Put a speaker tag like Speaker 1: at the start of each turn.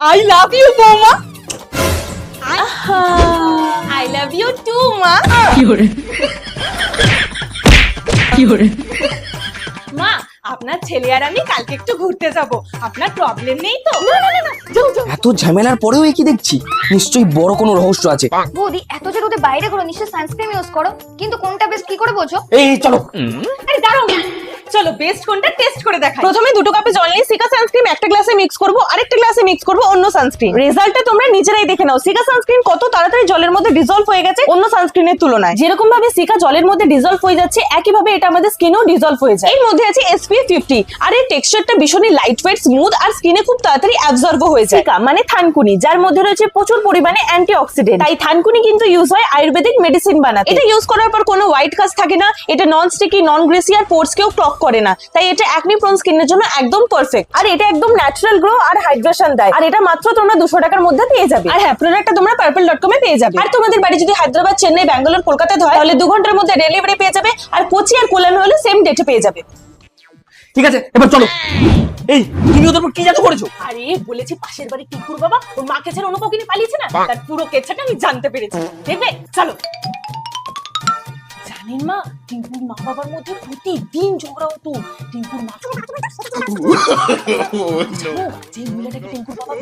Speaker 1: I love you, বৌমা। I love you too, মা। মা, আপনার ছেলে আর আমি কালকে একটু ঘুরতে যাব। আপনার প্রবলেম নেই তো? না না না, যাও যাও।
Speaker 2: এত ঝামেলার পরেও কি দেখছি, নিশ্চয়ই বড় কোনো রহস্য আছে।
Speaker 3: বৌদি এত যে রোদে বাইরে করো, নিশ্চয় সানস্ক্রিন ইউজ করো, কিন্তু কোনটা বেস্ট কি করে বোঝো?
Speaker 2: এই চলো।
Speaker 1: আরে দাঁড়াও, চলো বেস্ট কোনটা টেস্ট করে দেখাই। প্রথমে 2 কাপে জল নিয়ে সিকা সানস্ক্রিন একটা গ্লাসে মিক্স করব, আরেকটা গ্লাসে মিক্স করব অন্য সানস্ক্রিন। রেজাল্টটা তোমরা নিজেরাই দেখে নাও। সিকা সানস্ক্রিন কত তাড়াতাড়ি জলের মধ্যে ডিসলভ হয়ে গেছে অন্য সানস্ক্রিনের তুলনায়। যেরকম ভাবে সিকা জলের মধ্যে ডিসলভ হয়ে যাচ্ছে, একই ভাবে এটা আমাদের স্কিনেও ডিসলভ হয়ে যায়। এর মধ্যে আছে SPF 50 আর এর টেক্সচারটা ভীষণই লাইট ওয়েট, স্মুথ আর স্কিনে খুব তাড়াতাড়ি অ্যাবজর্ব হয়ে যায়। সিকা মানে থানকুনি, যার মধ্যে রয়েছে প্রচুর পরিমাণে অ্যান্টিঅক্সিডেন্ট। তাই থানকুনি কিন্তু ইউজ হয় আয়ুর্বেদিক মেডিসিন বানাতে। এটা ইউজ করার পর কোনো হোয়াইট কাস্ট থাকে না, এটা নন স্টিকি, নন গ্রেসি আর পোরস কেও ক্লগ করে না। তাই এটা অ্যাকনি প্রোন স্কিনের জন্য একদম পারফেক্ট। আর এটা একদম ন্যাচারাল গ্লো আর হাইড্রেশন দেয়। আর এটা মাত্র তোমরা 200 টাকার মধ্যে পেয়ে যাবে। আর হ্যাঁ, প্রোডাক্টটা তোমরা purple.com এ পেয়ে যাবে। আর তোমাদের বাড়ি যদি হায়দ্রাবাদ, চেন্নাই, ব্যাঙ্গালোর, কলকাতাতে হয়, তাহলে 2 ঘন্টার মধ্যে ডেলিভারি পেয়ে যাবে। আর কোচি আর কোলামে হলে সেম ডেটে পেয়ে যাবে।
Speaker 2: ঠিক আছে, এবার চলো। এই তুমি ওদের উপর কি জাদু করেছো?
Speaker 1: আরে বলেছি পাশের বাড়ি টিকুর বাবা ওর মাকে ছেড়ে অন্য কাউকে নিয়ে পালিয়েছে না, তার পুরো কেচ্ছাটা আমি জানতে পেরেছি। দেখবে, চলো। জানেন মা, টিঙ্কুর মা বাবার মধ্যে প্রতিদিন ঝগড়া হতো। টিঙ্কুর মা যে মহিলাটাকে টিঙ্কুর বাবা